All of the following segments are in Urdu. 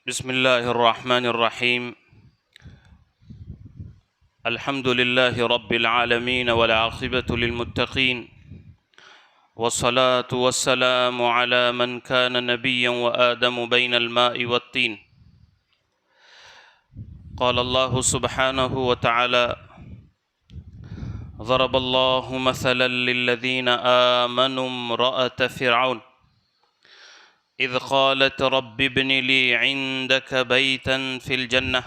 بسم اللہ الرحمن الرحیم الحمد للہ رب العالمین والعاقبۃ للمتقین والصلاة والسلام على من كان نبيا وآدم بين الماء والطين قال الله سبحانه وتعالى ضرب الله مثلا للذين آمنوا امرأة فرعون إذ قالت رب ابن لي عندك بيتا في الجنة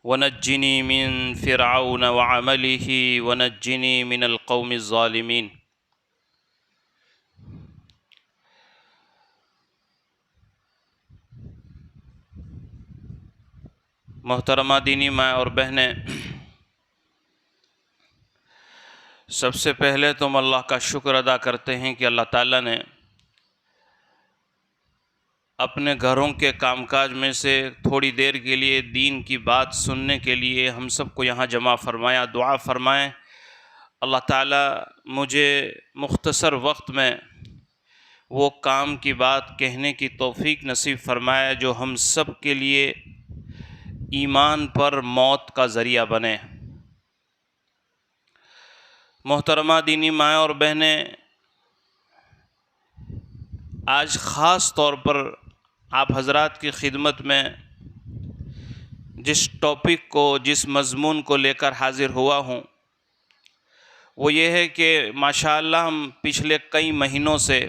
ونجني من فرعون وعمله ونجني من القوم الظالمين۔ محترمہ دینی ماں اور بہنیں، سب سے پہلے تو ہم اللہ کا شکر ادا کرتے ہیں کہ اللہ تعالیٰ نے اپنے گھروں کے کام کاج میں سے تھوڑی دیر کے لیے دین کی بات سننے کے لیے ہم سب کو یہاں جمع فرمایا۔ دعا فرمائیں اللہ تعالیٰ مجھے مختصر وقت میں وہ کام کی بات کہنے کی توفیق نصیب فرمائے جو ہم سب کے لیے ایمان پر موت کا ذریعہ بنے۔ محترمہ دینی مائیں اور بہنیں، آج خاص طور پر آپ حضرات کی خدمت میں جس ٹاپک کو، جس مضمون کو لے کر حاضر ہوا ہوں وہ یہ ہے کہ ماشاءاللہ ہم پچھلے کئی مہینوں سے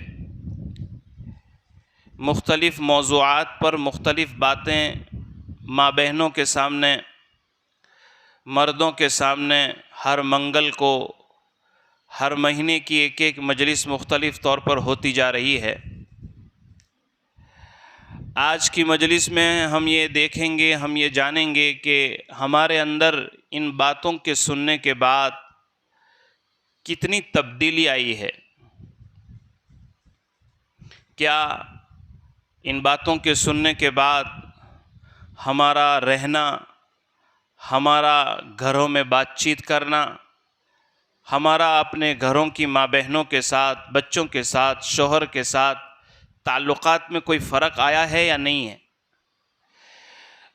مختلف موضوعات پر مختلف باتیں ماں بہنوں کے سامنے، مردوں کے سامنے ہر منگل کو، ہر مہینے کی ایک ایک مجلس مختلف طور پر ہوتی جا رہی ہے۔ آج کی مجلس میں ہم یہ دیکھیں گے، ہم یہ جانیں گے کہ ہمارے اندر ان باتوں کے سننے کے بعد کتنی تبدیلی آئی ہے۔ کیا ان باتوں کے سننے کے بعد ہمارا رہنا، ہمارا گھروں میں بات چیت کرنا، ہمارا اپنے گھروں کی ماں بہنوں کے ساتھ، بچوں کے ساتھ، شوہر کے ساتھ تعلقات میں کوئی فرق آیا ہے یا نہیں ہے؟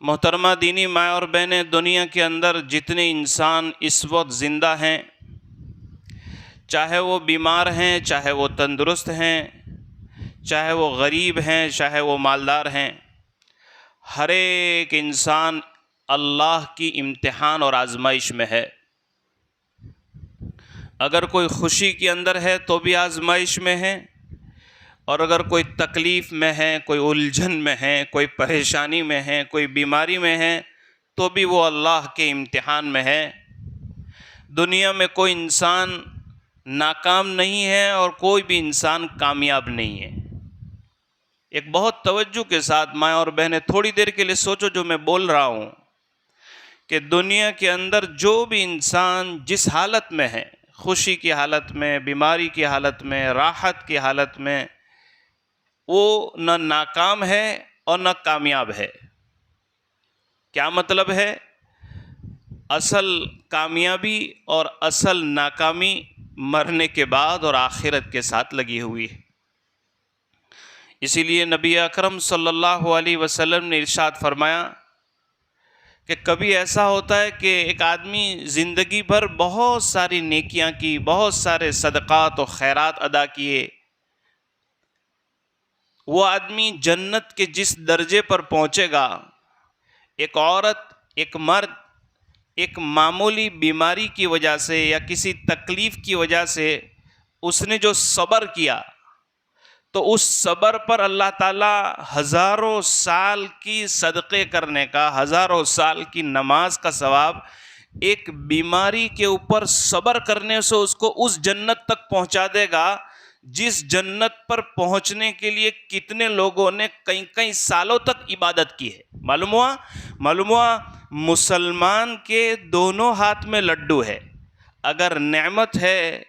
محترمہ دینی ماں اور بہنیں، دنیا کے اندر جتنے انسان اس وقت زندہ ہیں، چاہے وہ بیمار ہیں، چاہے وہ تندرست ہیں، چاہے وہ غریب ہیں، چاہے وہ مالدار ہیں، ہر ایک انسان اللہ کی امتحان اور آزمائش میں ہے۔ اگر کوئی خوشی کے اندر ہے تو بھی آزمائش میں ہے، اور اگر کوئی تکلیف میں ہے، کوئی الجھن میں ہے، کوئی پریشانی میں ہے، کوئی بیماری میں ہے، تو بھی وہ اللہ کے امتحان میں ہے۔ دنیا میں کوئی انسان ناکام نہیں ہے اور کوئی بھی انسان کامیاب نہیں ہے۔ ایک بہت توجہ کے ساتھ ماں اور بہنیں تھوڑی دیر کے لیے سوچو جو میں بول رہا ہوں، کہ دنیا کے اندر جو بھی انسان جس حالت میں ہے، خوشی کی حالت میں، بیماری کی حالت میں، راحت کی حالت میں، وہ نہ ناکام ہے اور نہ کامیاب ہے۔ کیا مطلب ہے؟ اصل کامیابی اور اصل ناکامی مرنے کے بعد اور آخرت کے ساتھ لگی ہوئی ہے۔ اسی لیے نبی اکرم صلی اللہ علیہ وسلم نے ارشاد فرمایا کہ کبھی ایسا ہوتا ہے کہ ایک آدمی زندگی بھر بہت ساری نیکیاں کی، بہت سارے صدقات و خیرات ادا کیے، وہ آدمی جنت کے جس درجے پر پہنچے گا، ایک عورت، ایک مرد ایک معمولی بیماری کی وجہ سے یا کسی تکلیف کی وجہ سے اس نے جو صبر کیا، تو اس صبر پر اللہ تعالیٰ ہزاروں سال کی صدقے کرنے کا، ہزاروں سال کی نماز کا ثواب ایک بیماری کے اوپر صبر کرنے سے اس کو اس جنت تک پہنچا دے گا جس جنت پر پہنچنے کے لیے کتنے لوگوں نے کئی سالوں تک عبادت کی ہے۔ معلوم ہوا مسلمان کے دونوں ہاتھ میں لڈو ہے۔ اگر نعمت ہے،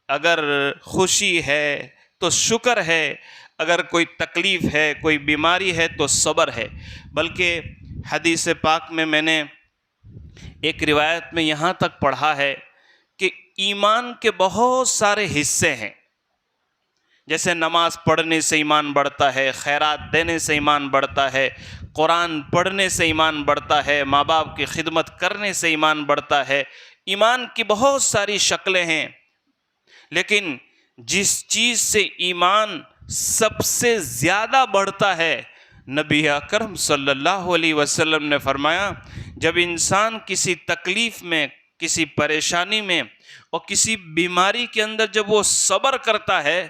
اگر خوشی ہے تو شکر ہے، اگر کوئی تکلیف ہے، کوئی بیماری ہے تو صبر ہے۔ بلکہ حدیث پاک میں نے ایک روایت میں یہاں تک پڑھا ہے کہ ایمان کے بہت سارے حصے ہیں، جیسے نماز پڑھنے سے ایمان بڑھتا ہے، خیرات دینے سے ایمان بڑھتا ہے، قرآن پڑھنے سے ایمان بڑھتا ہے، ماں باپ کی خدمت کرنے سے ایمان بڑھتا ہے۔ ایمان کی بہت ساری شکلیں ہیں، لیکن جس چیز سے ایمان سب سے زیادہ بڑھتا ہے، نبی اکرم صلی اللہ علیہ وسلم نے فرمایا، جب انسان کسی تکلیف میں، کسی پریشانی میں اور کسی بیماری کے اندر جب وہ صبر کرتا ہے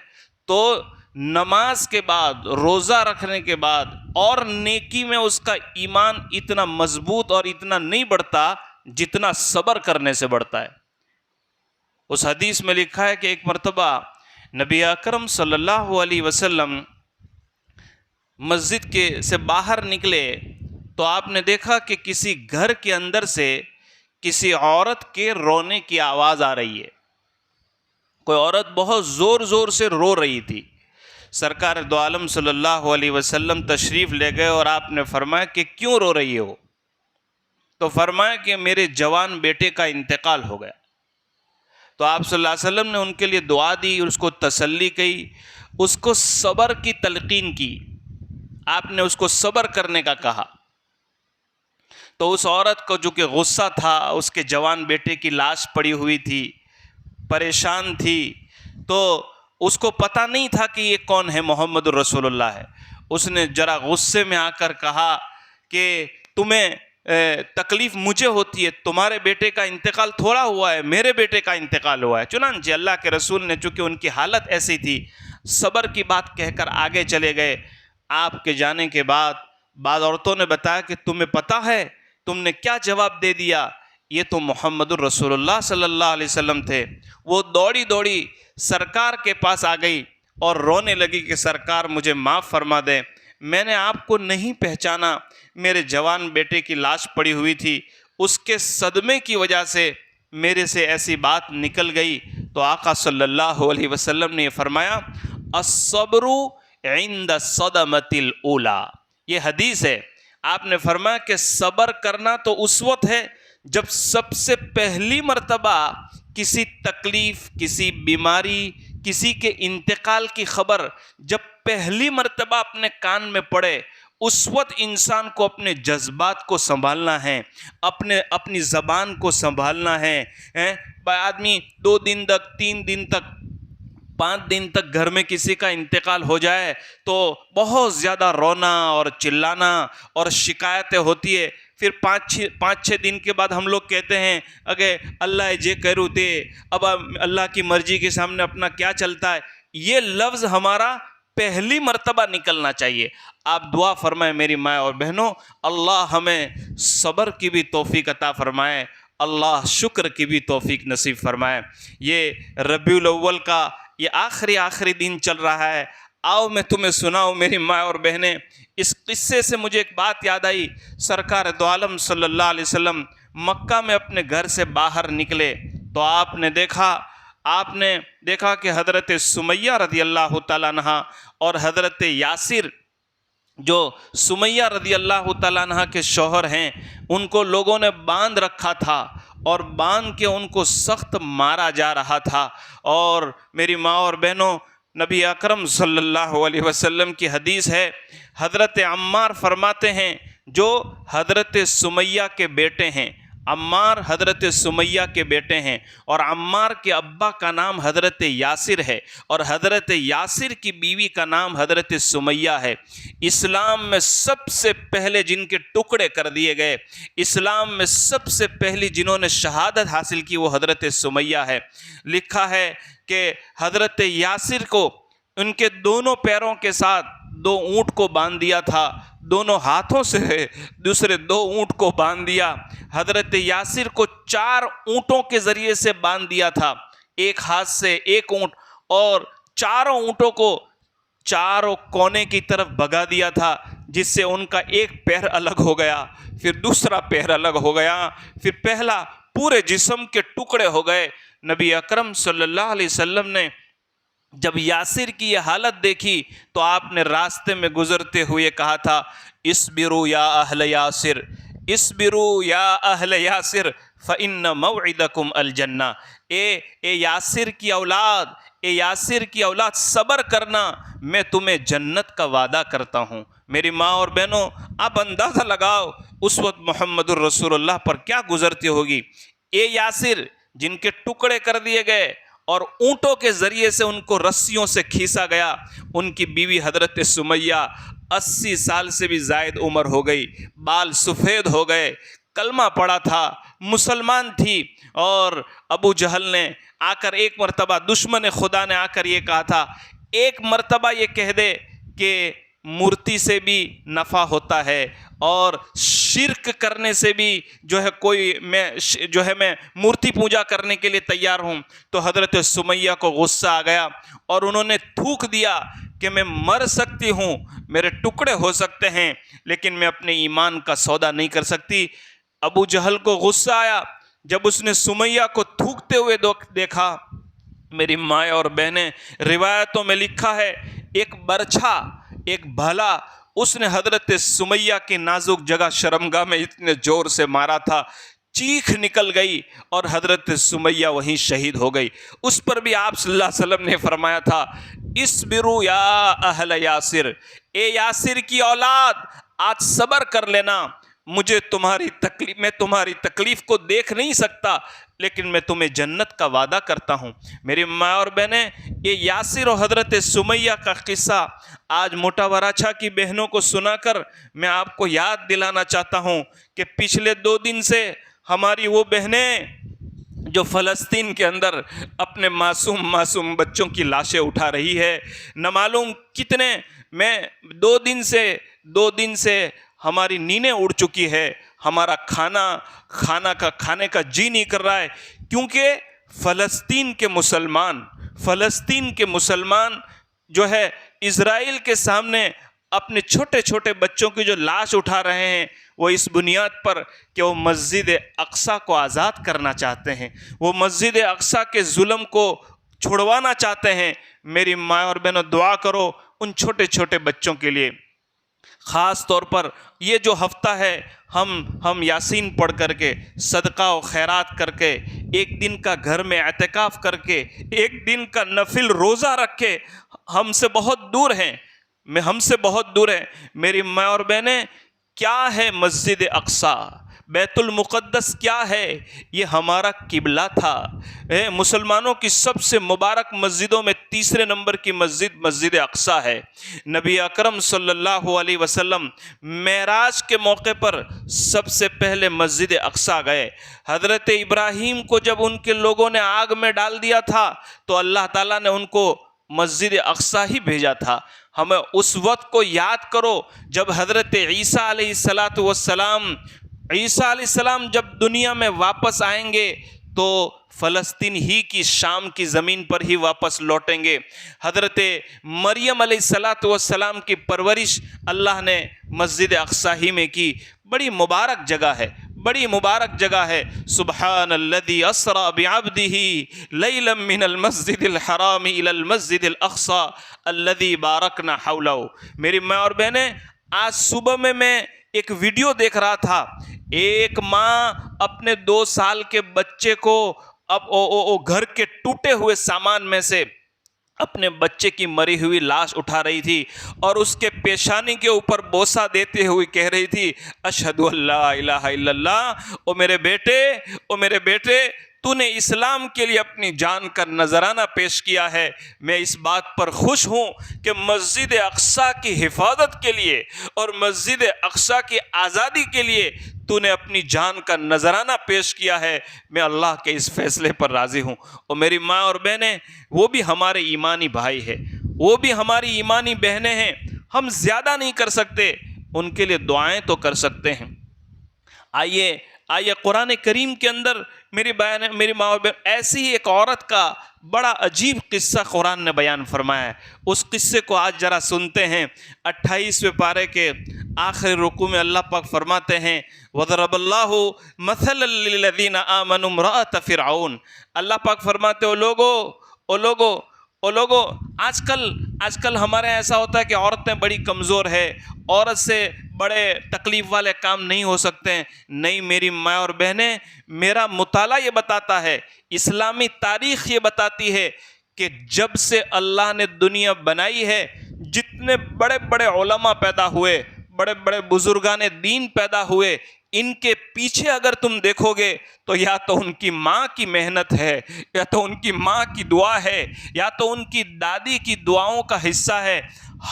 تو نماز کے بعد، روزہ رکھنے کے بعد اور نیکی میں اس کا ایمان اتنا مضبوط اور اتنا نہیں بڑھتا جتنا صبر کرنے سے بڑھتا ہے۔ اس حدیث میں لکھا ہے کہ ایک مرتبہ نبی اکرم صلی اللہ علیہ وسلم مسجد کے سے باہر نکلے تو آپ نے دیکھا کہ کسی گھر کے اندر سے کسی عورت کے رونے کی آواز آ رہی ہے۔ کوئی عورت بہت زور زور سے رو رہی تھی۔ سرکار دو عالم صلی اللہ علیہ وسلم تشریف لے گئے اور آپ نے فرمایا کہ کیوں رو رہی ہو؟ تو فرمایا کہ میرے جوان بیٹے کا انتقال ہو گیا۔ تو آپ صلی اللہ علیہ وسلم نے ان کے لیے دعا دی، اس کو تسلی کی، اس کو صبر کی تلقین کی۔ آپ نے اس کو صبر کرنے کا کہا۔ تو اس عورت کو جو کہ غصہ تھا، اس کے جوان بیٹے کی لاش پڑی ہوئی تھی، پریشان تھی، تو اس کو پتہ نہیں تھا کہ یہ کون ہے، محمد الرسول اللہ ہے۔ اس نے ذرا غصے میں آ کر کہا کہ تمہیں تکلیف مجھے ہوتی ہے، تمہارے بیٹے کا انتقال تھوڑا ہوا ہے، میرے بیٹے کا انتقال ہوا ہے۔ چنانچہ اللہ کے رسول نے، چونکہ ان کی حالت ایسی تھی، صبر کی بات کہہ کر آگے چلے گئے۔ آپ کے جانے کے بعد بعض عورتوں نے بتایا کہ تمہیں پتہ ہے تم نے کیا جواب دے دیا؟ یہ تو محمد الرسول اللہ صلی اللہ علیہ وسلم تھے۔ وہ دوڑی دوڑی سرکار کے پاس آ گئی اور رونے لگی کہ سرکار مجھے معاف فرما دیں، میں نے آپ کو نہیں پہچانا، میرے جوان بیٹے کی لاش پڑی ہوئی تھی، اس کے صدمے کی وجہ سے میرے سے ایسی بات نکل گئی۔ تو آقا صلی اللہ علیہ وسلم نے یہ فرمایا، الصبر عند الصدمۃ الاولی۔ یہ حدیث ہے، آپ نے فرمایا کہ صبر کرنا تو اس وقت ہے جب سب سے پہلی مرتبہ کسی تکلیف، کسی بیماری، کسی کے انتقال کی خبر جب پہلی مرتبہ اپنے کان میں پڑے، اس وقت انسان کو اپنے جذبات کو سنبھالنا ہے، اپنی زبان کو سنبھالنا ہے۔ آدمی 2 دن تک، 3 دن تک، 5 دن تک گھر میں کسی کا انتقال ہو جائے تو بہت زیادہ رونا اور چلانا اور شکایتیں ہوتی ہے۔ پھر 5-6 دن کے بعد ہم لوگ کہتے ہیں اگے اللہ جے کرو تے، اب اللہ کی مرضی کے سامنے اپنا کیا چلتا ہے۔ یہ لفظ ہمارا پہلی مرتبہ نکلنا چاہیے۔ آپ دعا فرمائیں میری ماں اور بہنوں، اللہ ہمیں صبر کی بھی توفیق عطا فرمائے، اللہ شکر کی بھی توفیق نصیب فرمائے۔ یہ ربیع الاول کا یہ آخری دن چل رہا ہے۔ آؤ میں تمہیں سناؤں میری ماں اور بہنیں، اس قصے سے مجھے ایک بات یاد آئی۔ سرکار دو عالم صلی اللہ علیہ وسلم مکہ میں اپنے گھر سے باہر نکلے تو آپ نے دیکھا کہ حضرت سمیہ رضی اللہ تعالیٰ عنہ اور حضرت یاسر، جو سمیہ رضی اللہ تعالیٰ عنہ کے شوہر ہیں، ان کو لوگوں نے باندھ رکھا تھا اور باندھ کے ان کو سخت مارا جا رہا تھا۔ اور میری ماں اور بہنوں، نبی اکرم صلی اللہ علیہ وسلم کی حدیث ہے، حضرت عمار فرماتے ہیں جو حضرت سمیہ کے بیٹے ہیں، عمار حضرت سمیہ کے بیٹے ہیں، اور عمار کے ابا کا نام حضرت یاسر ہے، اور حضرت یاسر کی بیوی کا نام حضرت سمیہ ہے۔ اسلام میں سب سے پہلے جن کے ٹکڑے کر دیے گئے، اسلام میں سب سے پہلی جنہوں نے شہادت حاصل کی، وہ حضرت سمیہ ہے۔ لکھا ہے کہ حضرت یاسر کو ان کے دونوں پیروں کے ساتھ 2 اونٹ کو باندھ دیا تھا، دونوں ہاتھوں سے دوسرے 2 اونٹ کو باندھ دیا۔ حضرت یاسر کو 4 اونٹوں کے ذریعے سے باندھ دیا تھا، ایک ہاتھ سے 1 اونٹ، اور 4 اونٹوں کو چاروں کونے کی طرف بھگا دیا تھا، جس سے ان کا ایک پیر الگ ہو گیا، پھر دوسرا پیر الگ ہو گیا، پھر پہلا، پورے جسم کے ٹکڑے ہو گئے۔ نبی اکرم صلی اللہ علیہ وسلم نے جب یاسر کی یہ حالت دیکھی تو آپ نے راستے میں گزرتے ہوئے کہا تھا، اصبروا یا اہل یاسر، اصبروا یا اہل یاسر فإن موعدکم الجنہ، اے یاسر کی اولاد، اے یاسر کی اولاد صبر کرنا، میں تمہیں جنت کا وعدہ کرتا ہوں۔ میری ماں اور بہنوں، آپ اندازہ لگاؤ اس وقت محمد الرسول اللہ پر کیا گزرتی ہوگی۔ اے یاسر جن کے ٹکڑے کر دیے گئے اور اونٹوں کے ذریعے سے ان کو رسیوں سے کھینچا گیا، ان کی بیوی حضرت سمیہ 80 سال سے بھی زائد عمر ہو گئی، بال سفید ہو گئے، کلمہ پڑا تھا، مسلمان تھی، اور ابو جہل نے آ کر ایک مرتبہ، دشمن خدا نے آ کر یہ کہا تھا، ایک مرتبہ یہ کہہ دے کہ مورتی سے بھی نفع ہوتا ہے اور شرک کرنے سے بھی میں مورتی پوجا کرنے کے لیے تیار ہوں، تو حضرت سمیہ کو غصہ آ گیا اور انہوں نے تھوک دیا کہ میں مر سکتی ہوں، میرے ٹکڑے ہو سکتے ہیں، لیکن میں اپنے ایمان کا سودا نہیں کر سکتی۔ ابو جہل کو غصہ آیا جب اس نے سمیہ کو تھوکتے ہوئے دیکھا۔ میری مائیں اور بہنیں، روایتوں میں لکھا ہے ایک برچھا، ایک بھلا اس نے حضرت سمیہ کی نازک جگہ شرمگاہ میں اتنے زور سے مارا تھا، چیخ نکل گئی اور حضرت سمیہ وہیں شہید ہو گئی۔ اس پر بھی آپ صلی اللہ علیہ وسلم نے فرمایا تھا، اصبروا یا اہل یاسر، اے یاسر کی اولاد آج صبر کر لینا، میں تمہاری تکلیف کو دیکھ نہیں سکتا، لیکن میں تمہیں جنت کا وعدہ کرتا ہوں۔ میری ماں اور بہنیں، یہ یاسر اور حضرت سمیہ کا قصہ آج موٹا وراچھا کی بہنوں کو سنا کر میں آپ کو یاد دلانا چاہتا ہوں کہ پچھلے 2 دن سے ہماری وہ بہنیں جو فلسطین کے اندر اپنے معصوم بچوں کی لاشیں اٹھا رہی ہے، نہ معلوم کتنے، میں 2 دن سے ہماری نیندیں اڑ چکی ہے، ہمارا کھانے کا جی نہیں کر رہا ہے، کیونکہ فلسطین کے مسلمان جو ہے اسرائیل کے سامنے اپنے چھوٹے چھوٹے بچوں کی جو لاش اٹھا رہے ہیں، وہ اس بنیاد پر کہ وہ مسجد اقصیٰ کو آزاد کرنا چاہتے ہیں، وہ مسجد اقصیٰ کے ظلم کو چھڑوانا چاہتے ہیں۔ میری ماں اور بہنوں، دعا کرو ان چھوٹے چھوٹے بچوں کے لیے۔ خاص طور پر یہ جو ہفتہ ہے، ہم یاسین پڑھ کر کے، صدقہ و خیرات کر کے، ایک دن کا گھر میں اعتکاف کر کے، ایک دن کا نفل روزہ رکھ کے ہم سے بہت دور ہیں، میری ماں اور بہنیں، کیا ہے مسجد اقصیٰ؟ بیت المقدس کیا ہے؟ یہ ہمارا قبلہ تھا۔ مسلمانوں کی سب سے مبارک مسجدوں میں 3 نمبر کی مسجد اقصیٰ ہے۔ نبی اکرم صلی اللہ علیہ وسلم معراج کے موقع پر سب سے پہلے مسجد اقصیٰ گئے۔ حضرت ابراہیم کو جب ان کے لوگوں نے آگ میں ڈال دیا تھا تو اللہ تعالیٰ نے ان کو مسجد اقصیٰ ہی بھیجا تھا۔ ہمیں اس وقت کو یاد کرو جب حضرت عیسیٰ علیہ السلام جب دنیا میں واپس آئیں گے تو فلسطین ہی کی، شام کی زمین پر ہی واپس لوٹیں گے۔ حضرت مریم علیہ السلام کی پرورش اللہ نے مسجد اقصیٰ ہی میں کی۔ بڑی مبارک جگہ ہے۔ سبحان الذی اسری بعبدہ لیلا من المسجد الحرام الی المسجد الاقصی الذی بارکنا حولہ۔ میری ماں اور بہنیں، آج صبح میں ایک ویڈیو دیکھ رہا تھا، ایک ماں اپنے 2 سال کے بچے کو گھر کے ٹوٹے ہوئے سامان میں سے اپنے بچے کی مری ہوئی لاش اٹھا رہی تھی اور اس کے پیشانی کے اوپر بوسہ دیتے ہوئے کہہ رہی تھی، اشہد ان لا الہ الا اللہ۔ او میرے بیٹے، تو نے اسلام کے لیے اپنی جان کا نذرانہ پیش کیا ہے۔ میں اس بات پر خوش ہوں کہ مسجد اقصیٰ کی حفاظت کے لیے اور مسجد اقصیٰ کی آزادی کے لیے تو نے اپنی جان کا نذرانہ پیش کیا ہے۔ میں اللہ کے اس فیصلے پر راضی ہوں۔ اور میری ماں اور بہنیں، وہ بھی ہمارے ایمانی بھائی ہیں، وہ بھی ہماری ایمانی بہنیں ہیں۔ ہم زیادہ نہیں کر سکتے، ان کے لیے دعائیں تو کر سکتے ہیں۔ آئیے قرآن کریم کے اندر میری ماں اور بہن، ایسی ہی ایک عورت کا بڑا عجیب قصہ قرآن نے بیان فرمایا ہے۔ اس قصے کو آج ذرا سنتے ہیں۔ 28ویں پارے کے آخری رکوع میں اللہ پاک فرماتے ہیں، وَضَرَبَ اللَّهُ مَثَلًا لِّلَّذِينَ آمَنُوا امْرَأَتَ فِرْعَوْنَ۔ اللہ پاک فرماتے، او لوگو اور لوگوں آج کل ہمارے ایسا ہوتا ہے کہ عورتیں بڑی کمزور ہے، عورت سے بڑے تکلیف والے کام نہیں ہو سکتے ہیں۔ نہیں میری ماں اور بہنیں، میرا مطالعہ یہ بتاتا ہے، اسلامی تاریخ یہ بتاتی ہے کہ جب سے اللہ نے دنیا بنائی ہے، جتنے بڑے بڑے علماء پیدا ہوئے، بڑے بڑے بزرگان دین پیدا ہوئے، ان کے پیچھے اگر تم دیکھو گے تو یا تو ان کی ماں کی محنت ہے، یا تو ان کی ماں کی دعا ہے، یا تو ان کی دادی کی دعاؤں کا حصہ ہے۔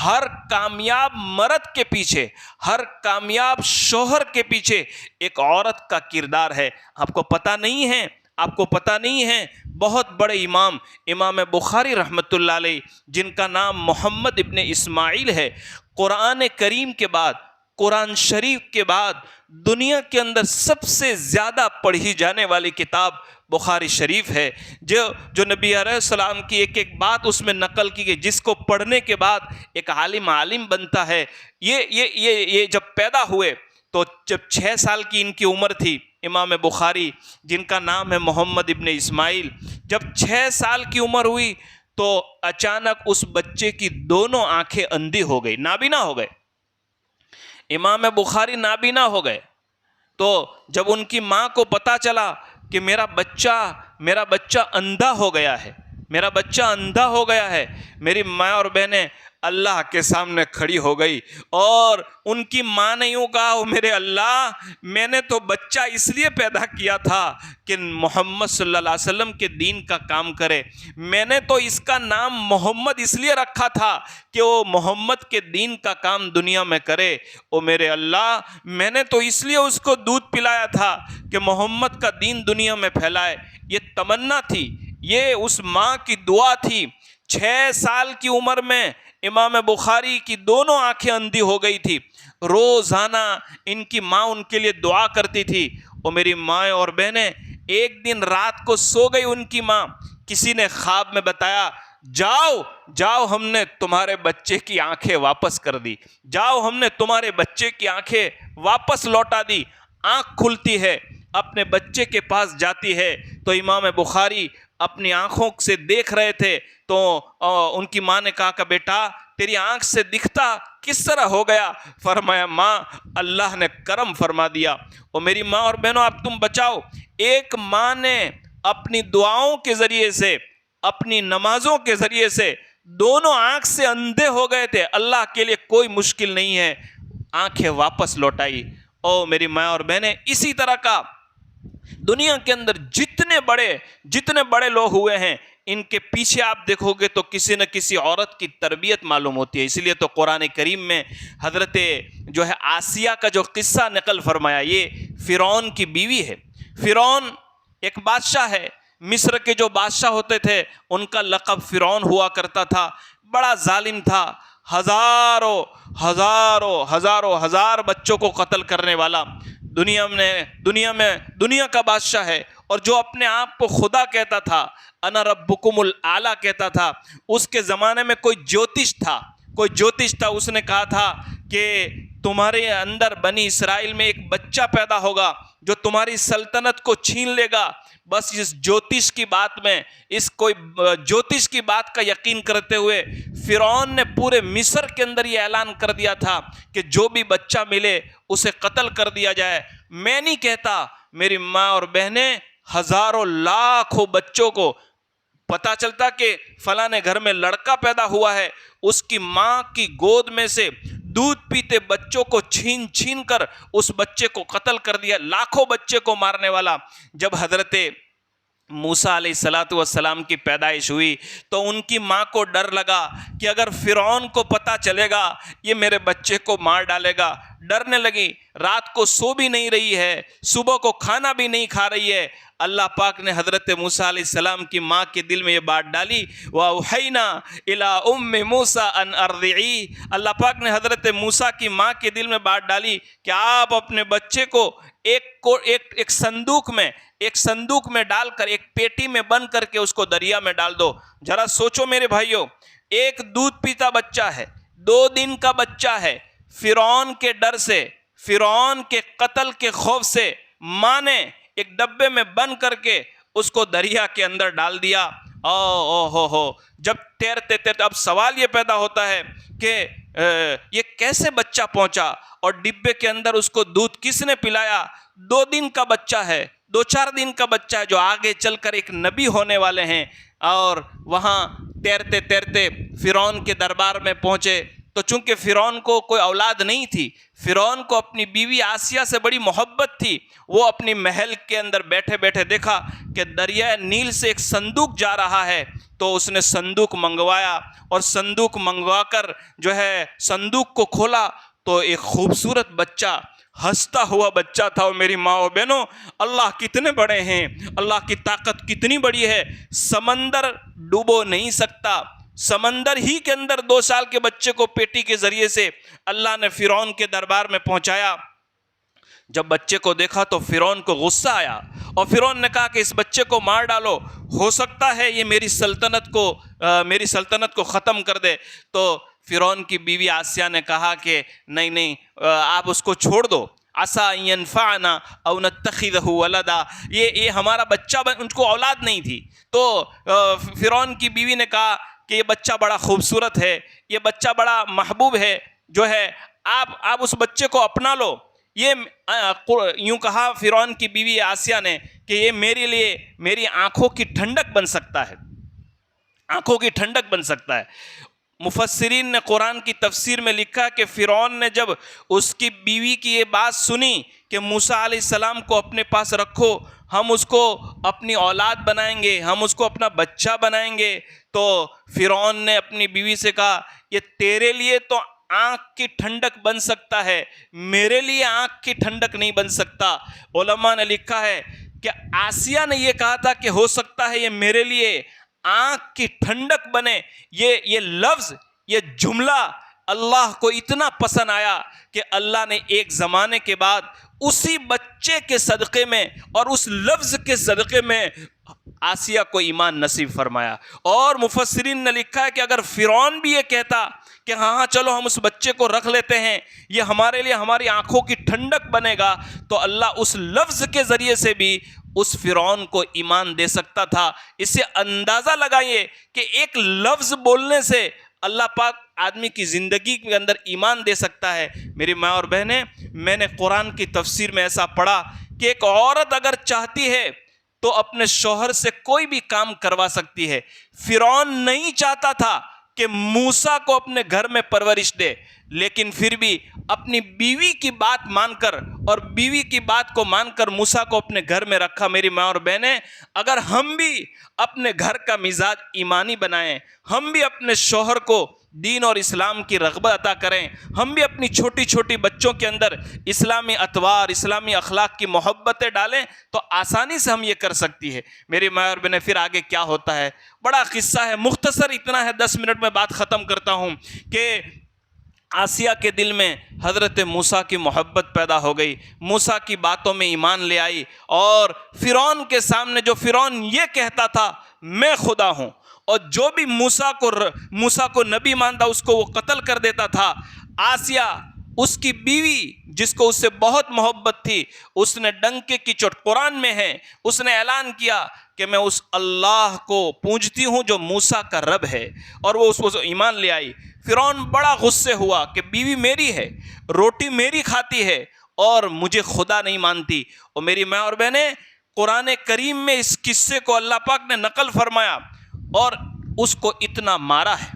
ہر کامیاب مرد کے پیچھے، ہر کامیاب شوہر کے پیچھے ایک عورت کا کردار ہے۔ آپ کو پتہ نہیں ہے، آپ کو پتہ نہیں ہے، بہت بڑے امام بخاری رحمۃ اللہ علیہ، جن کا نام محمد ابن اسماعیل ہے، قرآن کریم کے بعد، قرآن شریف کے بعد دنیا کے اندر سب سے زیادہ پڑھی جانے والی کتاب بخاری شریف ہے، جو نبی علیہ السلام کی ایک ایک بات اس میں نقل کی گئی، جس کو پڑھنے کے بعد ایک عالم بنتا ہے۔ یہ جب پیدا ہوئے تو جب 6 سال کی ان کی عمر تھی، امام بخاری جن کا نام ہے محمد ابن اسماعیل، جب 6 سال کی عمر ہوئی تو اچانک اس بچے کی دونوں آنکھیں اندھی ہو گئی، نابینا ہو گئے۔ امام بخاری نابینا ہو گئے، تو جب ان کی ماں کو پتا چلا کہ میرا بچہ اندھا ہو گیا ہے، میرا بچہ اندھا ہو گیا ہے، میری ماں اور بہنیں اللہ کے سامنے کھڑی ہو گئی، اور ان کی ماں نے یوں کہا، او میرے اللہ، میں نے تو بچہ اس لیے پیدا کیا تھا کہ محمد صلی اللہ علیہ وسلم کے دین کا کام کرے، میں نے تو اس کا نام محمد اس لیے رکھا تھا کہ وہ محمد کے دین کا کام دنیا میں کرے، او میرے اللہ، میں نے تو اس لیے اس کو دودھ پلایا تھا کہ محمد کا دین دنیا میں پھیلائے۔ یہ تمنا تھی، یہ اس ماں کی دعا تھی۔ 6 سال کی عمر میں امام بخاری کی دونوں آنکھیں اندھی ہو گئی تھی، روزانہ ان کی ماں ان کے لیے دعا کرتی تھی۔ اور میری ماں اور بہنیں، ایک دن رات کو سو گئی ان کی ماں، کسی نے خواب میں بتایا، جاؤ ہم نے تمہارے بچے کی آنکھیں واپس کر دی، جاؤ ہم نے تمہارے بچے کی آنکھیں واپس لوٹا دی۔ آنکھ کھلتی ہے، اپنے بچے کے پاس جاتی ہے تو امام بخاری اپنی آنکھوں سے دیکھ رہے تھے، تو ان کی ماں نے کہا کہ بیٹا تیری آنکھ سے دکھتا کس طرح ہو گیا؟ فرمایا ماں اللہ نے کرم فرما دیا۔ اور میری ماں اور بہنوں، اب تم بچاؤ، ایک ماں نے اپنی دعاؤں کے ذریعے سے، اپنی نمازوں کے ذریعے سے دونوں آنکھ سے اندھے ہو گئے تھے، اللہ کے لیے کوئی مشکل نہیں ہے، آنکھیں واپس لوٹائی۔ او میری ماں اور بہنیں، اسی طرح کا دنیا کے اندر جتنے بڑے لوگ ہوئے ہیں، ان کے پیچھے آپ دیکھو گے تو کسی نہ کسی عورت کی تربیت معلوم ہوتی ہے۔ اسی لیے تو قرآن کریم میں حضرت جو ہے آسیہ کا جو قصہ نقل فرمایا، یہ فرعون کی بیوی ہے۔ فرعون ایک بادشاہ ہے، مصر کے جو بادشاہ ہوتے تھے ان کا لقب فرعون ہوا کرتا تھا، بڑا ظالم تھا، ہزار بچوں کو قتل کرنے والا، دنیا کا بادشاہ ہے، اور جو اپنے آپ کو خدا کہتا تھا، انا ربکم الاعلی کہتا تھا۔ اس کے زمانے میں کوئی جوتش تھا، اس نے کہا تھا کہ تمہارے اندر بنی اسرائیل میں ایک بچہ پیدا ہوگا جو تمہاری سلطنت کو چھین لے گا۔ بس اس جوتش کی بات کا یقین کرتے ہوئے فرعون نے پورے مصر کے اندر یہ اعلان کر دیا تھا کہ جو بھی بچہ ملے اسے قتل کر دیا جائے۔ میں نہیں کہتا، میری ماں اور بہنیں، ہزاروں لاکھوں بچوں کو پتا چلتا کہ فلاں گھر میں لڑکا پیدا ہوا ہے، اس کی ماں کی گود میں سے دودھ پیتے بچوں کو چھین کر اس بچے کو قتل کر دیا، لاکھوں بچے کو مارنے والا۔ جب حضرت موسیٰ علیہ السلام کی پیدائش ہوئی تو ان کی ماں کو ڈر لگا کہ اگر فرعون کو پتا چلے گا یہ میرے بچے کو مار ڈالے گا، ڈرنے لگی، رات کو سو بھی نہیں رہی ہے، صبح کو کھانا بھی نہیں کھا رہی ہے۔ اللہ پاک نے حضرت موسیٰ علیہ السلام کی ماں کے دل میں یہ بات ڈالی، وَأَوْحَيْنَا إِلَىٰ أُمِّ مُوسَىٰ أَنْ أَرْضِعِيهِ، اللہ پاک نے حضرت موسیٰ کی ماں کے دل میں بات ڈالی کہ آپ اپنے بچے کو ایک صندوق میں ڈال کر، ایک پیٹی میں بند کر کے اس کو دریا میں ڈال دو۔ ذرا سوچو میرے بھائیوں، ایک دودھ پیتا بچہ ہے، 2 دن کا بچہ ہے، فرعون کے ڈر سے، فرعون کے قتل کے خوف سے ماں نے ایک ڈبے میں بند کر کے اس کو دریا کے اندر ڈال دیا۔ او ہو جب تیرتے تیرتے اب سوال یہ پیدا ہوتا ہے کہ یہ کیسے بچہ پہنچا اور ڈبے کے اندر اس کو دودھ کس نے پلایا؟ 2 دن کا بچہ ہے، 2-4 دن کا بچہ ہے جو آگے چل کر ایک نبی ہونے والے ہیں. اور وہاں تیرتے تیرتے فرعون کے دربار میں پہنچے تو چونکہ فرعون کو کوئی اولاد نہیں تھی، فرعون کو اپنی بیوی آسیہ سے بڑی محبت تھی. وہ اپنی محل کے اندر بیٹھے بیٹھے دیکھا کہ دریائے نیل سے ایک صندوق جا رہا ہے، تو اس نے صندوق منگوایا اور صندوق منگوا کر جو ہے صندوق کو کھولا تو ایک خوبصورت بچہ، ہنستا ہوا بچہ تھا. اور میری ماں و بہنوں، اللہ کتنے بڑے ہیں، اللہ کی طاقت کتنی بڑی ہے. سمندر ڈوبو نہیں سکتا. سمندر ہی کے اندر 2 سال کے بچے کو پیٹی کے ذریعے سے اللہ نے فرعون کے دربار میں پہنچایا. جب بچے کو دیکھا تو فرعون کو غصہ آیا اور فرعون نے کہا کہ اس بچے کو مار ڈالو، ہو سکتا ہے یہ میری سلطنت کو ختم کر دے. تو فرعون کی بیوی آسیہ نے کہا کہ نہیں آپ اس کو چھوڑ دو، عسیٰ ان ینفعنا او نتخذہ ولدا، یہ ہمارا بچہ، ان کو اولاد نہیں تھی. تو فرعون کی بیوی نے کہا کہ یہ بچہ بڑا خوبصورت ہے، یہ بچہ بڑا محبوب ہے، جو ہے آپ اس بچے کو اپنا لو. یہ یوں کہا فرعون کی بیوی آسیہ نے کہ یہ میرے لیے میری آنکھوں کی ٹھنڈک بن سکتا ہے، آنکھوں کی ٹھنڈک بن سکتا ہے. مفسرین نے قرآن کی تفسیر میں لکھا کہ فرعون نے جب اس کی بیوی کی یہ بات سنی کہ موسیٰ علیہ السلام کو اپنے پاس رکھو، ہم اس کو اپنی اولاد بنائیں گے، ہم اس کو اپنا بچہ بنائیں گے، تو فرعون نے اپنی بیوی سے کہا یہ تیرے لیے تو آنکھ کی ٹھنڈک بن سکتا ہے، میرے لیے آنکھ کی ٹھنڈک نہیں بن سکتا. علماء نے لکھا ہے کہ آسیہ نے یہ کہا تھا کہ ہو سکتا ہے یہ میرے لیے آنکھ کی ٹھنڈک بنے. یہ لفظ، یہ جملہ اللہ کو اتنا پسند آیا کہ اللہ نے ایک زمانے کے بعد اسی بچے کے صدقے میں اور اس لفظ کے صدقے میں آسیہ کو ایمان نصیب فرمایا. اور مفسرین نے لکھا ہے کہ اگر فرعون بھی یہ کہتا کہ ہاں چلو ہم اس بچے کو رکھ لیتے ہیں، یہ ہمارے لیے ہماری آنکھوں کی ٹھنڈک بنے گا، تو اللہ اس لفظ کے ذریعے سے بھی اس فرعون کو ایمان دے سکتا تھا. اسے اندازہ لگائیے کہ ایک لفظ بولنے سے اللہ پاک آدمی کی زندگی کے اندر ایمان دے سکتا ہے. میری ماں اور بہنیں، میں نے قرآن کی تفسیر میں ایسا پڑھا کہ ایک عورت اگر چاہتی ہے تو اپنے شوہر سے کوئی بھی کام کروا سکتی ہے. فرعون نہیں چاہتا تھا کہ موسیٰ کو اپنے گھر میں پرورش دے، لیکن پھر بھی اپنی بیوی کی بات مان کر اور بیوی کی بات کو مان کر موسیٰ کو اپنے گھر میں رکھا. میری ماں اور بہنیں، اگر ہم بھی اپنے گھر کا مزاج ایمانی بنائیں، ہم بھی اپنے شوہر کو دین اور اسلام کی رغبت عطا کریں، ہم بھی اپنی چھوٹی چھوٹی بچوں کے اندر اسلامی اطوار، اسلامی اخلاق کی محبتیں ڈالیں، تو آسانی سے ہم یہ کر سکتی ہے. میری ماں اور بہنیں، پھر آگے کیا ہوتا ہے؟ بڑا قصہ ہے، مختصر اتنا ہے، 10 منٹ میں بات ختم کرتا ہوں کہ آسیہ کے دل میں حضرت موسیٰ کی محبت پیدا ہو گئی، موسیٰ کی باتوں میں ایمان لے آئی. اور فرعون کے سامنے جو فرعون یہ کہتا تھا میں خدا ہوں، اور جو بھی موسیٰ کو نبی مانتا اس کو وہ قتل کر دیتا تھا، آسیہ اس کی بیوی جس کو اس سے بہت محبت تھی، اس نے ڈنکے کی چوٹ، قرآن میں ہے، اس نے اعلان کیا کہ میں اس اللہ کو پوجتی ہوں جو موسیٰ کا رب ہے، اور وہ اس کو ایمان لے آئی. فرعون بڑا غصے ہوا کہ بیوی میری ہے، روٹی میری کھاتی ہے اور مجھے خدا نہیں مانتی. اور میری ماں اور بہنیں، قرآن کریم میں اس قصے کو اللہ پاک نے نقل فرمایا اور اس کو اتنا مارا ہے،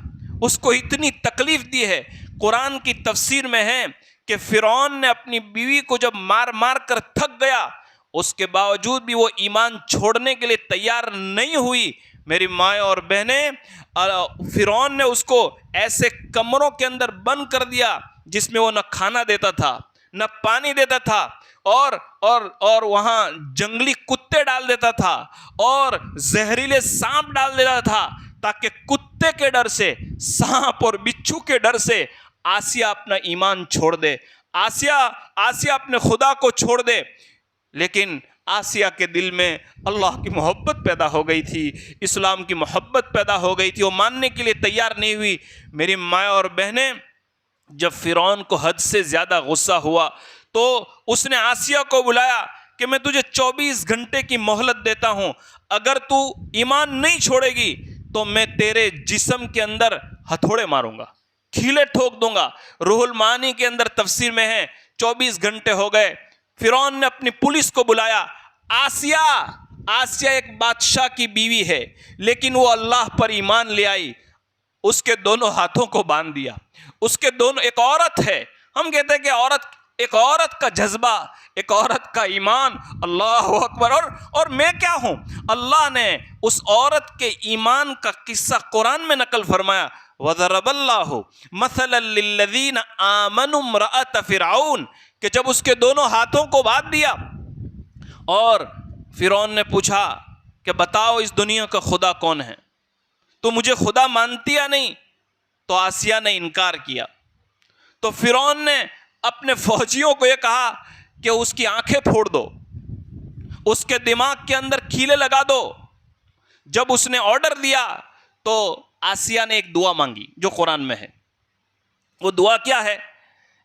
اس کو اتنی تکلیف دی ہے. قرآن کی تفسیر میں ہے کہ فرعون نے اپنی بیوی کو جب مار مار کر تھک گیا، اس کے باوجود بھی وہ ایمان چھوڑنے کے لیے تیار نہیں ہوئی. میری مائیں اور بہنیں، فرعون نے اس کو ایسے کمروں کے اندر بند کر دیا جس میں وہ نہ کھانا دیتا تھا نہ پانی دیتا تھا، اور وہاں جنگلی کتے ڈال دیتا تھا اور زہریلے سانپ ڈال دیتا تھا، تاکہ کتے کے ڈر سے، سانپ اور بچھو کے ڈر سے آسیہ اپنا ایمان چھوڑ دے، آسیہ اپنے خدا کو چھوڑ دے. لیکن آسیہ کے دل میں اللہ کی محبت پیدا ہو گئی تھی، اسلام کی محبت پیدا ہو گئی تھی، وہ ماننے کے لیے تیار نہیں ہوئی. میری ماں اور بہنیں، جب فرعون کو حد سے زیادہ غصہ ہوا تو اس نے آسیہ کو بلایا کہ میں تجھے 24 گھنٹے کی مہلت دیتا ہوں، اگر تو ایمان نہیں چھوڑے گی تو میں تیرے جسم کے اندر ہتھوڑے ماروں گا، کھیلے ٹھوک دوں گا۔ روح المعانی کے اندر تفسیر میں ہے 24 گھنٹے ہو گئے، فرعون نے اپنی پولیس کو بلایا۔ آسیہ ایک بادشاہ کی بیوی ہے، لیکن وہ اللہ پر ایمان لے آئی، اس کے دونوں ہاتھوں کو باندھ دیا، اس کے دونوں، ایک عورت ہے، ہم کہتے ہیں کہ ایک عورت کا جذبہ، ایک عورت کا ایمان، اللہ اکبر، اور میں کیا ہوں؟ اللہ نے اس عورت کے ایمان کا قصہ قرآن میں نقل فرمایا، وَضَرَبَ اللَّهُ مَثَلًا لِلَّذِينَ آمَنُوا امْرَأَتَ فِرْعَوْنَ، کہ جب اس کے دونوں ہاتھوں کو باندھ دیا اور فرعون نے پوچھا کہ بتاؤ اس دنیا کا خدا کون ہے، تو مجھے خدا مانتی یا نہیں؟ تو آسیہ نے انکار کیا۔ تو فرعون نے اپنے فوجیوں کو یہ کہا کہ اس کی آنکھیں پھوڑ دو، اس کے دماغ کے اندر کیلیں لگا دو۔ جب اس نے آرڈر دیا تو آسیہ نے ایک دعا مانگی جو قرآن میں ہے۔ وہ دعا کیا ہے؟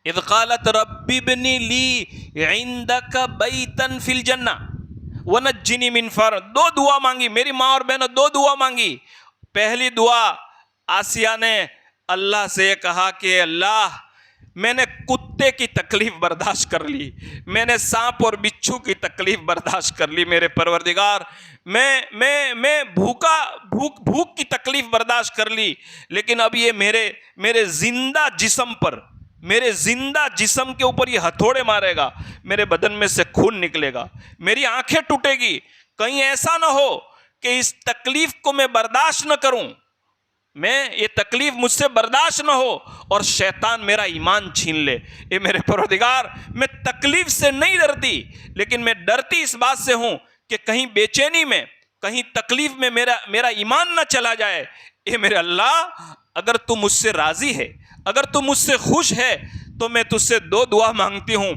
اذ قالت رب ابن لی عندک بیتا فی الجنہ ونجنی من فرعون، دو دعا مانگی میری ماں اور بہنوں، دو دعا مانگی۔ پہلی دعا آسیہ نے اللہ سے یہ کہا کہ اللہ میں نے کتے کی تکلیف برداشت کر لی، میں نے سانپ اور بچھو کی تکلیف برداشت کر لی، میرے پروردگار میں بھوک کی تکلیف برداشت کر لی، لیکن اب یہ میرے زندہ جسم پر، میرے زندہ جسم کے اوپر یہ ہتھوڑے مارے گا، میرے بدن میں سے خون نکلے گا، میری آنکھیں ٹوٹے گی، کہیں ایسا نہ ہو کہ اس تکلیف کو میں برداشت نہ کروں، میں یہ تکلیف مجھ سے برداشت نہ ہو اور شیطان میرا ایمان چھین لے۔ اے میرے پروردگار، میں تکلیف سے نہیں ڈرتی، لیکن میں ڈرتی اس بات سے ہوں کہ کہیں بے چینی میں، کہیں تکلیف میں میرا ایمان نہ چلا جائے۔ اے میرے اللہ، اگر تو مجھ سے راضی ہے، اگر تو مجھ سے خوش ہے تو میں تجھ سے دو دعا مانگتی ہوں،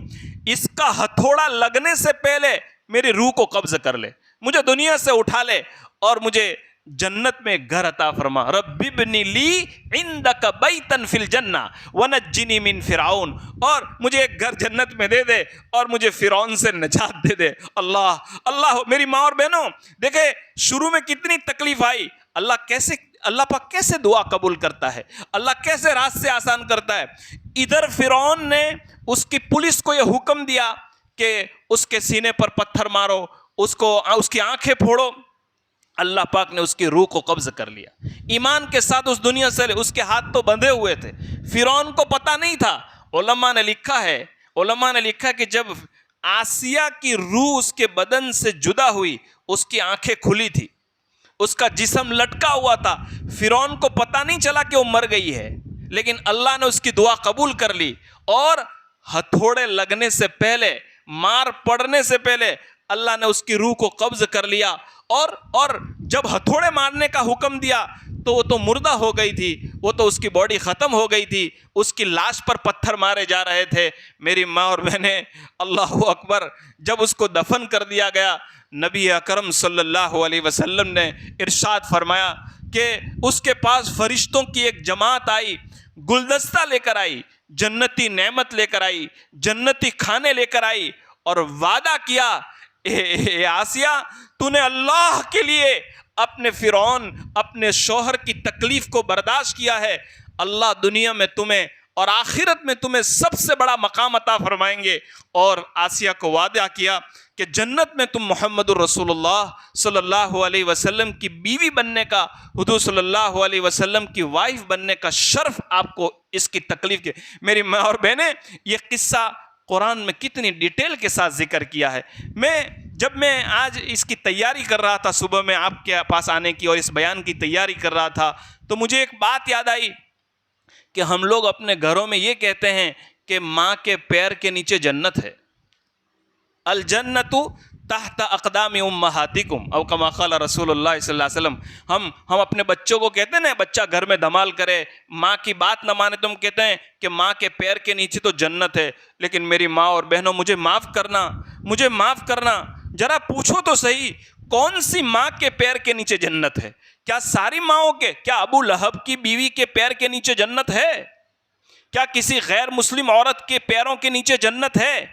اس کا ہتھوڑا لگنے سے پہلے میری روح کو قبض کر لے، مجھے دنیا سے اٹھا لے اور مجھے جنت میں گھر عطا فرما۔ رب ابن لی عندک بیتا فی الجنہ ونجنی من فرعون، اور مجھے ایک گھر جنت میں دے دے اور مجھے فرعون سے نجات دے دے۔ اللہ میری ماں اور بہنوں، دیکھیں شروع میں کتنی تکلیف آئی، اللہ پاک کیسے دعا قبول کرتا ہے، اللہ کیسے راستے آسان کرتا ہے۔ ادھر فرعون نے اس کی پولیس کو یہ حکم دیا کہ اس کے سینے پر پتھر مارو، اس کی آنکھیں پھوڑو، اللہ پاک نے اس کی روح کو قبض کر لیا، ایمان کے ساتھ اس دنیا سے، اس کے ہاتھ تو بندھے ہوئے تھے، فرعون کو پتہ نہیں تھا۔ علماء نے لکھا کہ جب آسیہ کی روح اس کے بدن سے جدا ہوئی، اس کی آنکھیں کھلی تھی، اس کا جسم لٹکا ہوا تھا، فرعون کو پتہ نہیں چلا کہ وہ مر گئی ہے، لیکن اللہ نے اس کی دعا قبول کر لی، اور ہتھوڑے لگنے سے پہلے، مار پڑنے سے پہلے اللہ نے اس کی روح کو قبض کر لیا، اور جب ہتھوڑے مارنے کا حکم دیا تو وہ تو مردہ ہو گئی تھی، وہ تو اس کی باڈی ختم ہو گئی تھی، اس کی لاش پر پتھر مارے جا رہے تھے۔ میری ماں اور بہنیں، اللہ اکبر، جب اس کو دفن کر دیا گیا، نبی اکرم صلی اللہ علیہ وسلم نے ارشاد فرمایا کہ اس کے پاس فرشتوں کی ایک جماعت آئی، گلدستہ لے کر آئی، جنتی نعمت لے کر آئی، جنتی کھانے لے کر آئی، اور وعدہ کیا، اے آسیہ، تو نے اللہ کے لیے اپنے فرعون، اپنے شوہر کی تکلیف کو برداشت کیا ہے، اللہ دنیا میں تمہیں اور آخرت میں تمہیں سب سے بڑا مقام عطا فرمائیں گے۔ اور آسیہ کو وعدہ کیا کہ جنت میں تم محمد الرسول اللہ صلی اللہ علیہ وسلم کی بیوی بننے کا، حضور صلی اللہ علیہ وسلم کی وائف بننے کا شرف آپ کو اس کی تکلیف کے۔ میری ماں اور بہنیں، یہ قصہ قرآن میں کتنی ڈیٹیل کے ساتھ ذکر کیا ہے۔ جب میں آج اس کی تیاری کر رہا تھا، صبح میں آپ کے پاس آنے کی اور اس بیان کی تیاری کر رہا تھا، تو مجھے ایک بات یاد آئی کہ ہم لوگ اپنے گھروں میں یہ کہتے ہیں کہ ماں کے پیر کے نیچے جنت ہے، الجنت تحت اقدام امہاتکم، او کما قال رسول اللہ صلی اللہ علیہ وسلم۔ ہم اپنے بچوں کو کہتے ہیں نا، بچہ گھر میں دھمال کرے، ماں کی بات نہ مانے، تو ہم کہتے ہیں کہ ماں کے پیر کے نیچے تو جنت ہے۔ لیکن میری ماں اور بہنوں، مجھے معاف کرنا، ذرا پوچھو تو صحیح، کون سی ماں کے پیر کے نیچے جنت ہے؟ کیا ساری ماؤں کے؟ کیا ابو لہب کی بیوی کے پیر کے نیچے جنت ہے؟ کیا کسی غیر مسلم عورت کے پیروں کے نیچے جنت ہے؟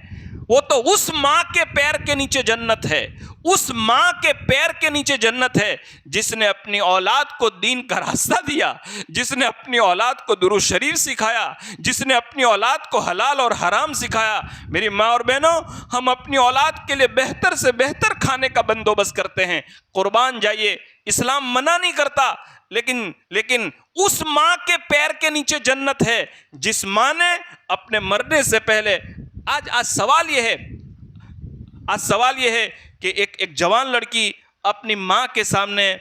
وہ تو اس ماں کے پیر کے نیچے جنت ہے، اس ماں کے پیر کے نیچے جنت ہے جس نے اپنی اولاد کو دین کا راستہ دیا، جس نے اپنی اولاد کو درود شریف سکھایا، جس نے اپنی اولاد کو حلال اور حرام سکھایا۔ میری ماں اور بہنوں، ہم اپنی اولاد کے لیے بہتر سے بہتر کھانے کا بندوبست کرتے ہیں، قربان جائیے، اسلام منع نہیں کرتا، لیکن اس ماں کے پیر کے نیچے جنت ہے جس ماں نے اپنے مرنے سے پہلے آج سوال یہ ہے کہ ایک جوان لڑکی اپنی ماں کے سامنے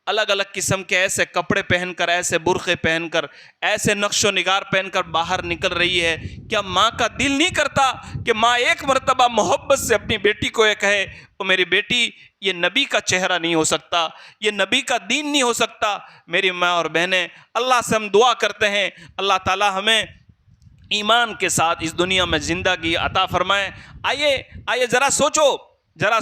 الگ الگ قسم کے ایسے کپڑے پہن کر، ایسے برقعے پہن کر، ایسے نقش و نگار پہن کر باہر نکل رہی ہے، کیا ماں کا دل نہیں کرتا کہ ماں ایک مرتبہ محبت سے اپنی بیٹی کو یہ کہے، او میری بیٹی، یہ نبی کا چہرہ نہیں ہو سکتا، یہ نبی کا دین نہیں ہو سکتا۔ میری ماں اور بہنیں، اللہ سے ہم دعا کرتے ہیں اللہ تعالی ہمیں ایمان کے ساتھ اس دنیا میں زندگی عطا فرمائے۔ آئیے ذرا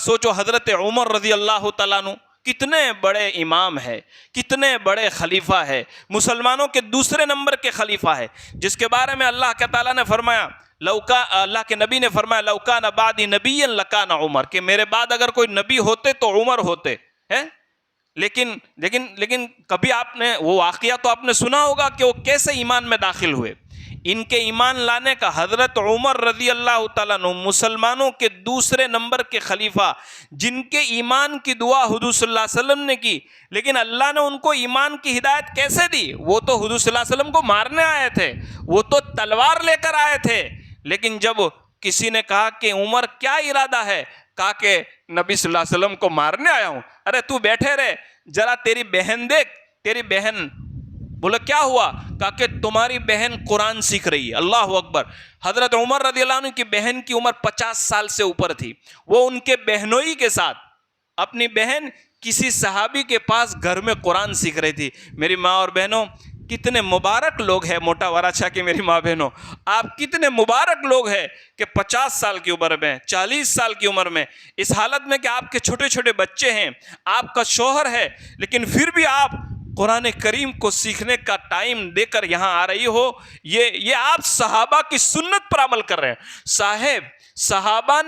سوچو حضرت عمر رضی اللہ تعالیٰ عنہ کتنے بڑے امام ہے، کتنے بڑے خلیفہ ہے، مسلمانوں کے دوسرے نمبر کے خلیفہ ہے، جس کے بارے میں اللہ کے تعالیٰ نے فرمایا، اللہ کے نبی نے فرمایا لوکان بعدی نبی لکان عمر، کہ میرے بعد اگر کوئی نبی ہوتے تو عمر ہوتے ہیں۔ لیکن کبھی آپ نے وہ واقعہ تو آپ نے سنا ہوگا کہ وہ کیسے ایمان میں داخل ہوئے۔ ان کے ایمان لانے کا حضرت عمر رضی اللہ تعالیٰ عنہ مسلمانوں کے دوسرے نمبر کے خلیفہ، جن کے ایمان کی دعا حضور صلی اللہ علیہ وسلم نے کی، لیکن اللہ نے ان کو ایمان کی ہدایت کیسے دی؟ وہ تو حضور صلی اللہ علیہ وسلم کو مارنے آئے تھے، وہ تو تلوار لے کر آئے تھے، لیکن جب کسی نے کہا کہ عمر کیا ارادہ ہے؟ کہا کہ نبی صلی اللہ علیہ وسلم کو مارنے آیا ہوں۔ ارے تو بیٹھے رہے، ذرا تیری بہن دیکھ، تیری بہن۔ بولا کیا ہوا؟ کہا کہ تمہاری بہن قرآن سیکھ رہی ہے۔ اللہ اکبر۔ حضرت عمر رضی اللہ عنہ کی بہن کی عمر 50 سال سے اوپر تھی، وہ ان کے بہنوئی کے ساتھ اپنی بہن کسی صحابی کے پاس گھر میں قرآن سیکھ رہی تھی۔ میری ماں اور بہنوں، کتنے مبارک لوگ ہیں، موٹا وراچا کی میری ماں بہنوں، آپ کتنے مبارک لوگ ہیں کہ 50 سال کی عمر میں، 40 سال کی عمر میں، اس حالت میں کہ آپ کے چھوٹے چھوٹے بچے ہیں، آپ کا شوہر ہے، لیکن پھر بھی آپ قرآن کریم کو سیکھنے کا ٹائم دے کر یہاں آ رہی ہو۔ یہ آپ صحابہ کی سنت پر عمل کر رہے ہیں۔ صحابہ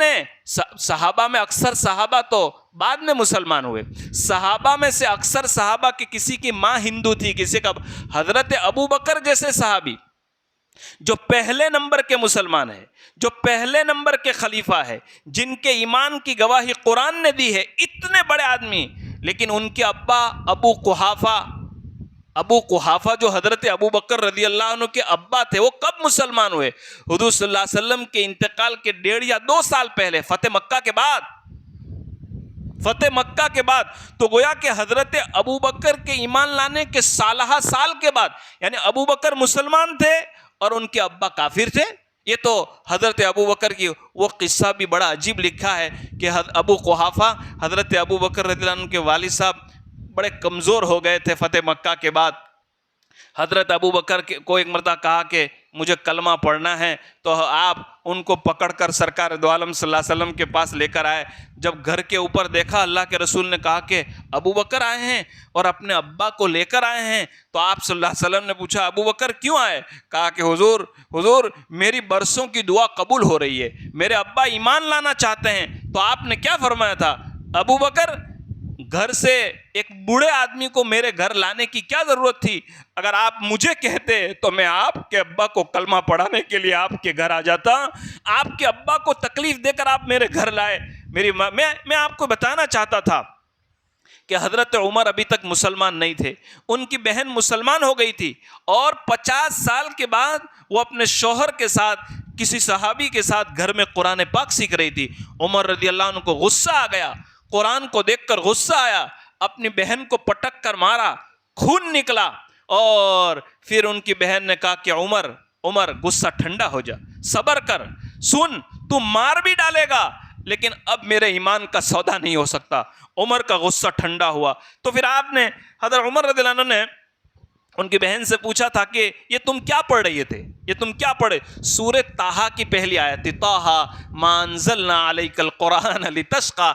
میں اکثر صحابہ تو بعد میں مسلمان ہوئے، صحابہ میں سے اکثر صحابہ کی کسی کی ماں ہندو تھی، کسی کا حضرت ابو بکر جیسے صحابی جو پہلے نمبر کے مسلمان ہے، جو پہلے نمبر کے خلیفہ ہے، جن کے ایمان کی گواہی قرآن نے دی ہے، اتنے بڑے آدمی، لیکن ان کے ابا ابو قحافہ جو حضرت ابو بکر رضی اللہ عنہ کے ابا تھے، وہ کب مسلمان ہوئے؟ حضور صلی اللہ علیہ وسلم کے انتقال کے 1.5 یا 2 سال پہلے، فتح مکہ کے بعد۔ تو گویا کہ حضرت ابو بکر کے ایمان لانے کے سالہ سال کے بعد، یعنی ابو بکر مسلمان تھے اور ان کے ابا کافر تھے۔ یہ تو حضرت ابو بکر کی وہ قصہ بھی بڑا عجیب لکھا ہے کہ ابو قحافہ حضرت ابو بکر رضی اللہ عنہ کے والد صاحب بڑے کمزور ہو گئے تھے فتح مکہ کے بعد۔ حضرت ابو بکر کو ایک مرتبہ کہا کہ مجھے کلمہ پڑھنا ہے، تو آپ ان کو پکڑ کر سرکار دو عالم صلی اللہ علیہ وسلم کے پاس لے کر آئے۔ جب گھر کے اوپر دیکھا، اللہ کے رسول نے کہا کہ ابو بکر آئے ہیں اور اپنے ابا کو لے کر آئے ہیں۔ تو آپ صلی اللہ علیہ وسلم نے پوچھا ابو بکر کیوں آئے؟ کہا کہ حضور میری برسوں کی دعا قبول ہو رہی ہے، میرے ابا ایمان لانا چاہتے ہیں۔ تو آپ نے کیا فرمایا تھا؟ ابو بکر، گھر سے ایک بوڑھے آدمی کو میرے گھر لانے کی کیا ضرورت تھی؟ اگر آپ مجھے کہتے تو میں آپ کے ابا کو کلمہ پڑھانے کے لیے آپ کے گھر آ جاتا۔ آپ کے ابا کو تکلیف دے کر آپ میرے گھر لائے۔ میں آپ کو بتانا چاہتا تھا کہ حضرت عمر ابھی تک مسلمان نہیں تھے، ان کی بہن مسلمان ہو گئی تھی، اور 50 سال کے بعد وہ اپنے شوہر کے ساتھ کسی صحابی کے ساتھ گھر میں قرآن پاک سیکھ رہی تھی۔ عمر رضی اللہ عنہ کو غصہ آ گیا، قرآن کو دیکھ کر غصہ آیا، اپنی بہن کو پٹک کر مارا، خون نکلا، اور پھر ان کی بہن نے کہا کہ عمر غصہ ٹھنڈا ہو جا، صبر کر، سن تو مار بھی ڈالے گا لیکن اب میرے ایمان کا سودا نہیں ہو سکتا۔ عمر کا غصہ ٹھنڈا ہوا تو پھر آپ نے، حضرت عمر رضی اللہ عنہ نے ان کی بہن سے پوچھا تھا کہ یہ تم کیا پڑھ رہے تھے؟ سورہ طٰہٰ کی پہلی آیت تھی، طٰہٰ ما انزلنا علیک القرآن لتشقی۔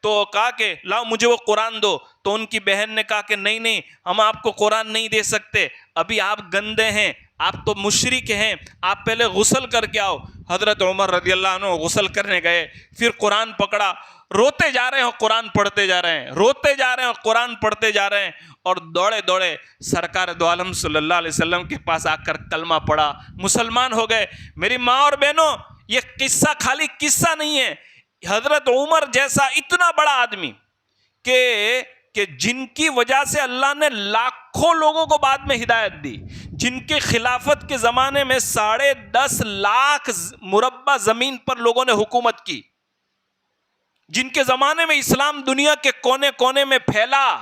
تو کہا کہ لاؤ مجھے وہ قرآن دو۔ تو ان کی بہن نے کہا کہ نہیں، ہم آپ کو قرآن نہیں دے سکتے، ابھی آپ گندے ہیں، آپ تو مشرک ہیں، آپ پہلے غسل کر کے آؤ۔ حضرت عمر رضی اللہ عنہ غسل کرنے گئے، پھر قرآن پکڑا، روتے جا رہے ہیں قرآن پڑھتے جا رہے ہیں، روتے جا رہے ہیں قرآن پڑھتے جا رہے ہیں، اور دوڑے دوڑے سرکار دو عالم صلی اللہ علیہ وسلم کے پاس آ کر کلمہ پڑھا، مسلمان ہو گئے۔ میری ماں اور بہنوں، یہ قصہ خالی قصہ نہیں ہے۔ حضرت عمر جیسا اتنا بڑا آدمی کہ جن کی وجہ سے اللہ نے لاکھوں لوگوں کو بعد میں ہدایت دی، جن کے خلافت کے زمانے میں 10.5 لاکھ مربع زمین پر لوگوں نے حکومت کی، جن کے زمانے میں اسلام دنیا کے کونے کونے میں پھیلا،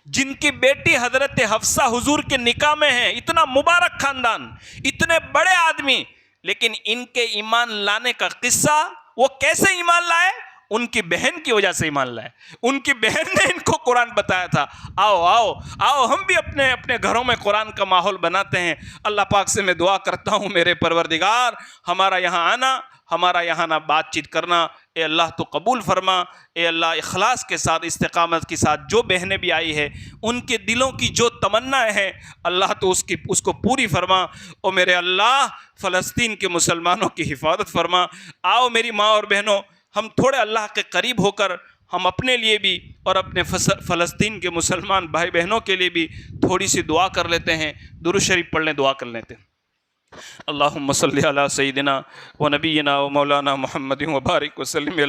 جن کی بیٹی حضرت حفصہ حضور کے نکاح میں ہے، اتنا مبارک خاندان، اتنے بڑے آدمی، لیکن ان کے ایمان لانے کا قصہ، وہ کیسے ایمان لائے؟ ان کی بہن کی وجہ سے ایمان لائے۔ ان کی بہن نے ان کو قرآن بتایا تھا، آؤ آؤ آؤ ہم بھی اپنے اپنے گھروں میں قرآن کا ماحول بناتے ہیں۔ اللہ پاک سے میں دعا کرتا ہوں میرے پروردگار، ہمارا یہاں آنا، ہمارا یہاں نہ بات چیت کرنا، اے اللہ تو قبول فرما۔ اے اللہ اخلاص کے ساتھ، استقامت کے ساتھ جو بہنیں بھی آئی ہے، ان کے دلوں کی جو تمنا ہے اللہ تو اس کو پوری فرما۔ اور میرے اللہ فلسطین کے مسلمانوں کی حفاظت فرما۔ آؤ میری ماں اور بہنوں، ہم تھوڑے اللہ کے قریب ہو کر ہم اپنے لیے بھی اور اپنے فلسطین کے مسلمان بھائی بہنوں کے لیے بھی تھوڑی سی دعا کر لیتے ہیں۔ درود شریف پڑھ لیں، دعا کر لیتے ہیں۔ اللہم صلی علی سیدنا و نبینا و مولانا محمد و بارک وسلم۔ اے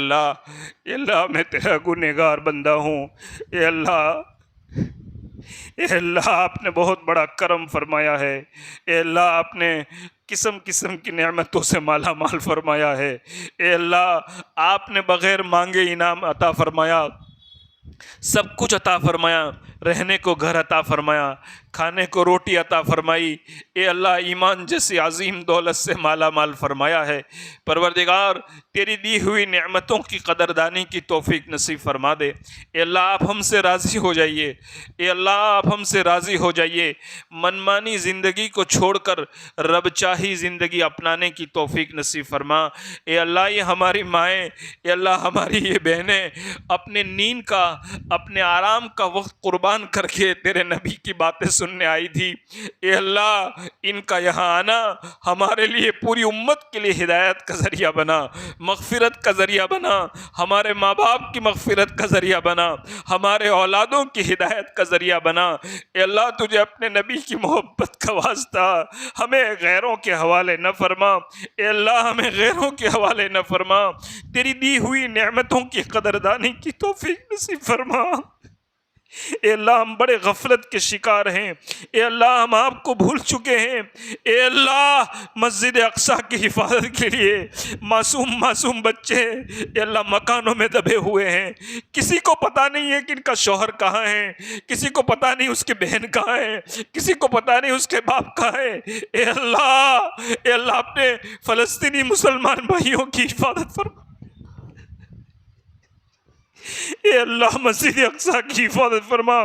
اللہ میں تیرا گنہگار بندہ ہوں، اے اللہ آپ نے بہت بڑا کرم فرمایا ہے، اے اللہ آپ نے قسم قسم کی نعمتوں سے مالا مال فرمایا ہے، اے اللہ آپ نے بغیر مانگے انعام عطا فرمایا، سب کچھ عطا فرمایا، رہنے کو گھر عطا فرمایا، کھانے کو روٹی عطا فرمائی، اے اللہ ایمان جیسی عظیم دولت سے مالا مال فرمایا ہے۔ پروردگار تیری دی ہوئی نعمتوں کی قدردانی کی توفیق نصیب فرما دے۔ اے اللہ آپ ہم سے راضی ہو جائیے، اے اللہ آپ ہم سے راضی ہو جائیے، منمانی زندگی کو چھوڑ کر رب چاہی زندگی اپنانے کی توفیق نصیب فرما۔ اے اللہ یہ ہماری مائیں، اے اللہ ہماری یہ بہنیں اپنے نیند کا، اپنے آرام کا وقت قربان کر کے تیرے نبی کی باتیں سننے آئی تھی، اے اللہ ان کا یہاں آنا ہمارے لیے، پوری امت کے لیے ہدایت کا ذریعہ بنا، مغفرت کا ذریعہ بنا، ہمارے ماں باپ کی مغفرت کا ذریعہ بنا، ہمارے اولادوں کی ہدایت کا ذریعہ بنا۔ اے اللہ تجھے اپنے نبی کی محبت کا واسطہ ہمیں غیروں کے حوالے نہ فرما، اے اللہ ہمیں غیروں کے حوالے نہ فرما، تیری دی ہوئی نعمتوں کی قدردانی کی توفیق نصیب فرما۔ اے اللہ ہم بڑے غفلت کے شکار ہیں، اے اللہ ہم آپ کو بھول چکے ہیں، اے اللہ مسجد اقصیٰ کی حفاظت کے لیے معصوم بچے اے اللہ مکانوں میں دبے ہوئے ہیں، کسی کو پتہ نہیں ہے کہ ان کا شوہر کہاں ہے، کسی کو پتہ نہیں اس کی بہن کہاں ہے، کسی کو پتہ نہیں اس کے باپ کہاں ہے۔ اے اللہ اپنے فلسطینی مسلمان بھائیوں کی حفاظت فرما، اے اللہ مسجد اقصیٰ کی حفاظت فرما،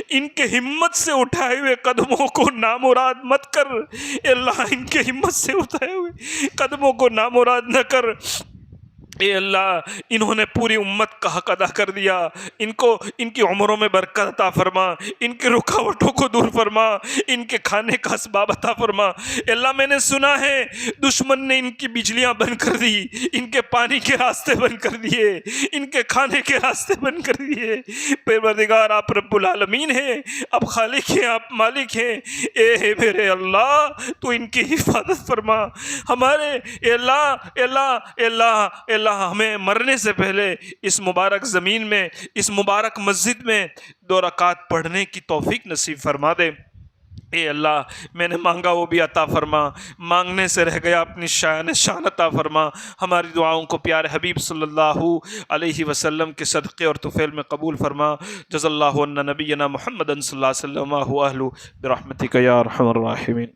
ان کے ہمت سے اٹھائے ہوئے قدموں کو نامراد مت کر، اے اللہ ان کے ہمت سے اٹھائے ہوئے قدموں کو نامراد نہ کر، اے اللہ انہوں نے پوری امت کا حق ادا کر دیا، ان کی عمروں میں برکت عطا فرما، ان کی رکاوٹوں کو دور فرما، ان کے کھانے کا اسباب عطا فرما۔ اے اللہ میں نے سنا ہے دشمن نے ان کی بجلیاں بند کر دی، ان کے پانی کے راستے بند کر دیے، ان کے کھانے کے راستے بند کر دیے۔ پروردگار آپ رب العالمین ہیں، آپ خالق ہیں، آپ مالک ہیں، اے میرے اللہ تو ان کی حفاظت فرما ہمارے، اے اللہ ہمیں مرنے سے پہلے اس مبارک زمین میں، اس مبارک مسجد میں 2 رکعت پڑھنے کی توفیق نصیب فرما دے۔ اے اللہ میں نے مانگا وہ بھی عطا فرما، مانگنے سے رہ گیا اپنی شان عطا فرما، ہماری دعاؤں کو پیارے حبیب صلی اللہ علیہ وسلم کے صدقے اور طفیل میں قبول فرما۔ جزا اللہ عنا نبینا محمد صلی اللہ علیہ وسلم و اہلہ برحمتک یا ارحم الراحمین۔